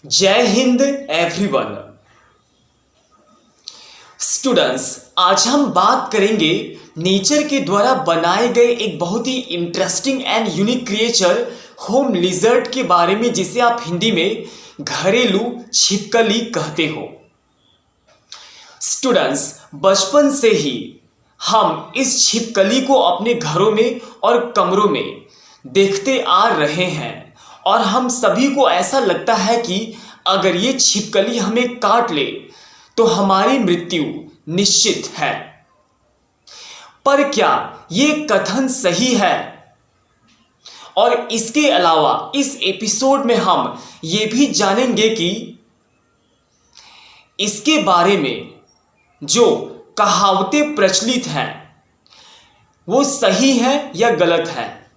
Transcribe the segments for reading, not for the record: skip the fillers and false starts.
जय Hind everyone. Students, आज हम बात करेंगे नेचर के द्वारा बनाए गए एक बहुत ही interesting and unique creature home lizard के बारे में, जिसे आप हिंदी में घरेलू छिपकली कहते हो। स्टूडेंट्स, बचपन से ही हम इस छिपकली को अपने घरों में और कमरों में देखते आ रहे हैं और हम सभी को ऐसा लगता है कि अगर ये छिपकली हमें काट ले तो हमारी मृत्यु निश्चित है। पर क्या ये कथन सही है? और इसके अलावा इस एपिसोड में हम ये भी जानेंगे कि इसके बारे में जो कहावतें प्रचलित हैं वो सही हैं या गलत हैं।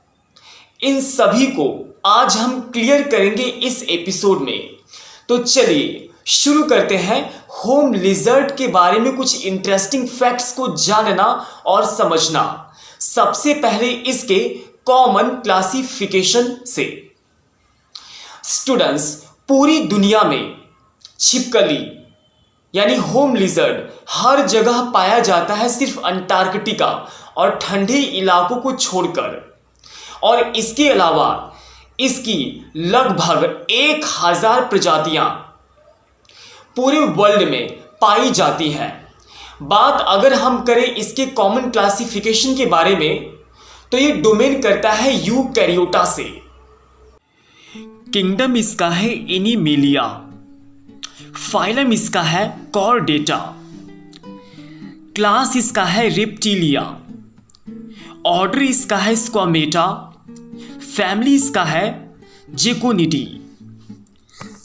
इन सभी को आज हम क्लियर करेंगे इस एपिसोड में। तो चलिए शुरू करते हैं होम लिजर्ड के बारे में कुछ इंटरेस्टिंग फैक्ट्स को जानना और समझना। सबसे पहले इसके कॉमन क्लासिफिकेशन से। स्टूडेंट्स, पूरी दुनिया में छिपकली यानी होम लिजर्ड हर जगह पाया जाता है, सिर्फ अंटार्कटिका और ठंडे इलाकों को छोड़कर। और इसके अलावा इसकी लगभग 1000 प्रजातियां पूरे वर्ल्ड में पाई जाती हैं। बात अगर हम करें इसके कॉमन क्लासिफिकेशन के बारे में, तो ये डोमेन करता है यूकैरियोटा से। किंगडम इसका है एनिमेलिया, फाइलम इसका है कॉर्डेटा, क्लास इसका है रेप्टिलिया, ऑर्डर इसका है स्क्वामेटा, फैमिली इसका है जेकोनिडी,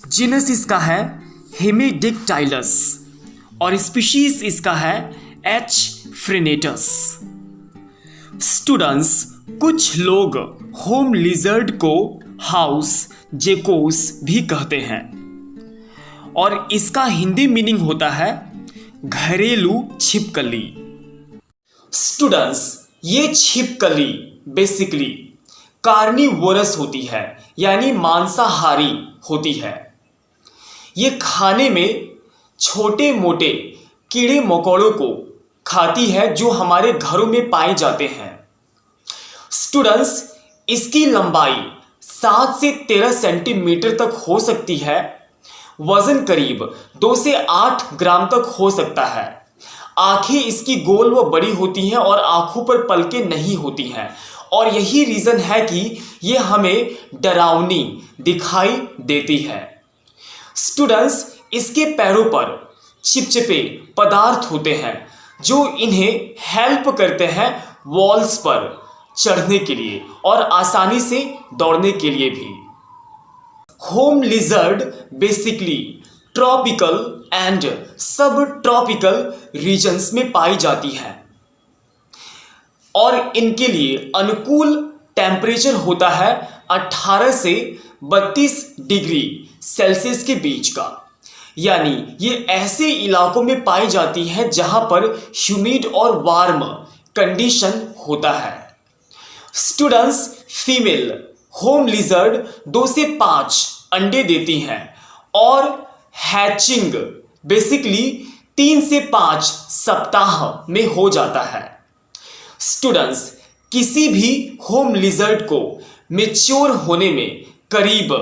जीनस इसका है हेमिडिक्टाइलस और स्पीशीज इसका है एच फ्रेनेटस। स्टूडेंट्स, कुछ लोग होम लिजर्ड को हाउस जेकोस भी कहते हैं और इसका हिंदी मीनिंग होता है घरेलू छिपकली। स्टूडेंट्स, ये छिपकली बेसिकली कार्निवोरस होती है, यानी मांसाहारी होती है। ये खाने में छोटे मोटे कीड़े मकोड़ों को खाती है जो हमारे घरों में पाए जाते हैं। स्टूडेंट्स, इसकी लंबाई 7 से 13 सेंटीमीटर तक हो सकती है। वजन करीब 2 से 8 ग्राम तक हो सकता है। आंखें इसकी गोल व बड़ी होती हैं और आंखों पर पलकें नहीं होती हैं और यही रीजन है कि ये हमें डरावनी दिखाई देती है। स्टूडेंट्स, इसके पैरों पर चिपचिपे पदार्थ होते हैं जो इन्हें हेल्प करते हैं वॉल्स पर चढ़ने के लिए और आसानी से दौड़ने के लिए भी। Home lizard basically tropical and सब ट्रॉपिकल रीजन्स में पाई जाती है और इनके लिए अनुकूल टेम्परेचर होता है 18 से 32 डिग्री सेल्सियस के बीच का। यानी ये ऐसे इलाकों में पाई जाती है जहां पर ह्यूमिड और वार्म कंडीशन होता है। स्टूडेंट्स, फीमेल होम लिजर्ड 2 से 5 अंडे देती हैं और हैचिंग बेसिकली 3 से 5 सप्ताह में हो जाता है। स्टूडेंट्स, किसी भी होम लिजर्ड को मैच्योर होने में करीब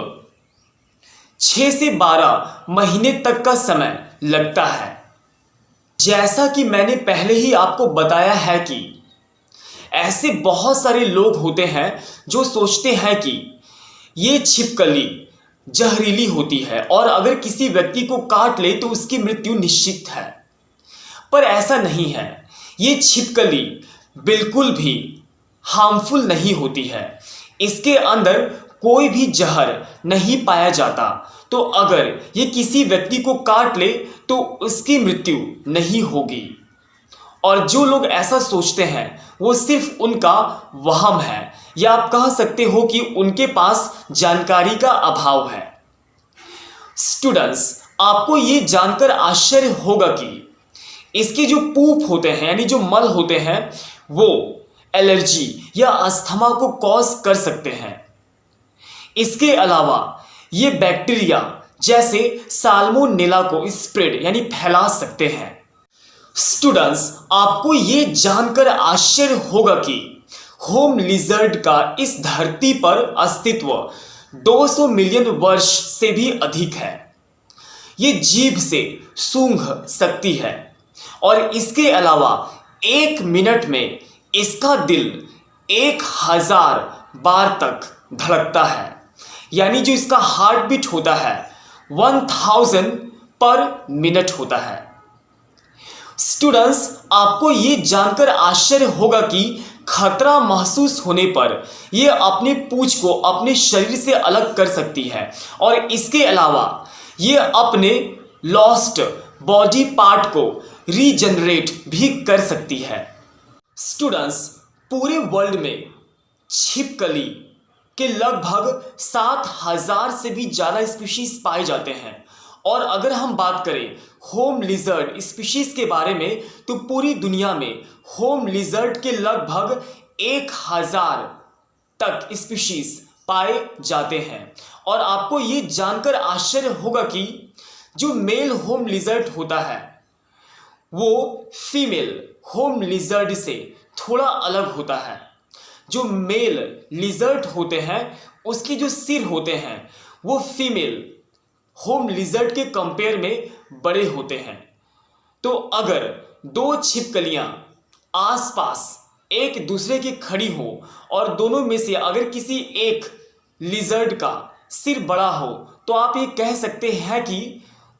6 से 12 महीने तक का समय लगता है। जैसा कि मैंने पहले ही आपको बताया है कि ऐसे बहुत सारे लोग होते हैं जो सोचते हैं कि ये छिपकली जहरीली होती है और अगर किसी व्यक्ति को काट ले तो उसकी मृत्यु निश्चित है। पर ऐसा नहीं है। ये छिपकली बिल्कुल भी हार्मफुल नहीं होती है। इसके अंदर कोई भी जहर नहीं पाया जाता, तो अगर ये किसी व्यक्ति को काट ले तो उसकी मृत्यु नहीं होगी। और जो लोग ऐसा सोचते हैं वो सिर्फ उनका वहम है, या आप कह सकते हो कि उनके पास जानकारी का अभाव है। स्टूडेंट्स, आपको ये जानकर आश्चर्य होगा कि इसके जो पूप होते हैं यानी जो मल होते हैं वो एलर्जी या अस्थमा को कॉज कर सकते हैं। इसके अलावा ये बैक्टीरिया जैसे साल्मोनेला को स्प्रेड यानी फैला सकते हैं। स्टूडेंट्स, आपको ये जानकर आश्चर्य होगा कि होम लिजर्ड का इस धरती पर अस्तित्व 200 मिलियन वर्ष से भी अधिक है। ये जीभ से सूंघ सकती है और इसके अलावा 1 मिनट में इसका दिल 1000 बार तक धड़कता है, यानी जो इसका हार्ट बीट होता है 1000 पर मिनट होता है। स्टूडेंट्स, आपको ये जानकर आश्चर्य होगा कि खतरा महसूस होने पर यह अपने पूंछ को अपने शरीर से अलग कर सकती है और इसके अलावा यह अपने लॉस्ट बॉडी पार्ट को रीजनरेट भी कर सकती है। स्टूडेंट्स, पूरे वर्ल्ड में छिपकली के लगभग 7000 से भी ज़्यादा स्पीशीज पाए जाते हैं और अगर हम बात करें होम लिजर्ड स्पीशीज के बारे में तो पूरी दुनिया में होम लिजर्ड के लगभग 1000 तक स्पीशीज पाए जाते हैं। और आपको ये जानकर आश्चर्य होगा कि जो मेल होम लिजर्ड होता है वो फीमेल होम लिजर्ड से थोड़ा अलग होता है। जो मेल लिजर्ड होते हैं उसके जो सिर होते हैं वो फीमेल होम लिजर्ड के कंपेयर में बड़े होते हैं। तो अगर 2 छिपकलियां आसपास एक दूसरे की खड़ी हो और दोनों में से अगर किसी एक लिजर्ड का सिर बड़ा हो तो आप ये कह सकते हैं कि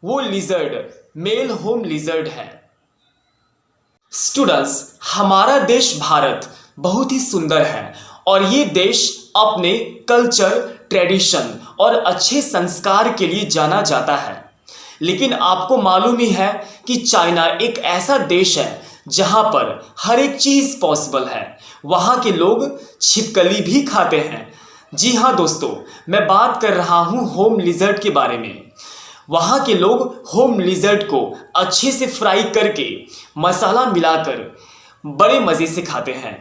वो लिजर्ड मेल होम लिजर्ड है। स्टूडेंट्स, हमारा देश भारत बहुत ही सुंदर है और ये देश अपने कल्चर, ट्रेडिशन और अच्छे संस्कार के लिए जाना जाता है। लेकिन आपको मालूम ही है कि चाइना एक ऐसा देश है जहां पर हर एक चीज़ पॉसिबल है। वहां के लोग छिपकली भी खाते हैं। जी हाँ दोस्तों, मैं बात कर रहा हूं होम लिजर्ड के बारे में। वहाँ के लोग होम लिजर्ड को अच्छे से फ्राई करके मसाला मिलाकर बड़े मज़े से खाते हैं।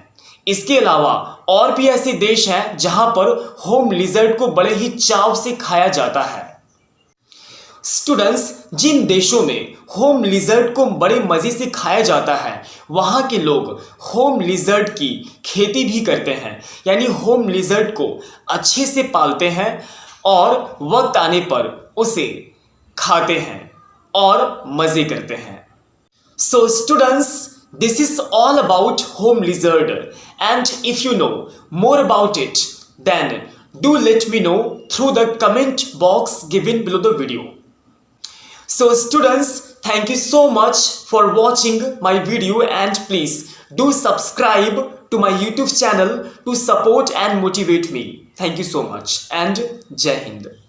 इसके अलावा और भी ऐसे देश हैं जहाँ पर होम लिजर्ड को बड़े ही चाव से खाया जाता है। स्टूडेंट्स, जिन देशों में होम लिजर्ड को बड़े मज़े से खाया जाता है वहाँ के लोग होम लिजर्ड की खेती भी करते हैं, यानी होम लिजर्ड को अच्छे से पालते हैं और वक्त आने पर उसे खाते हैं और मज़े करते हैं। So students, this is all about home lizard, and if you know more about it then do let me know through the comment box given below the video. So students, thank you so much for watching my video and please do subscribe to my YouTube channel to support and motivate me. Thank you so much and Jai Hind.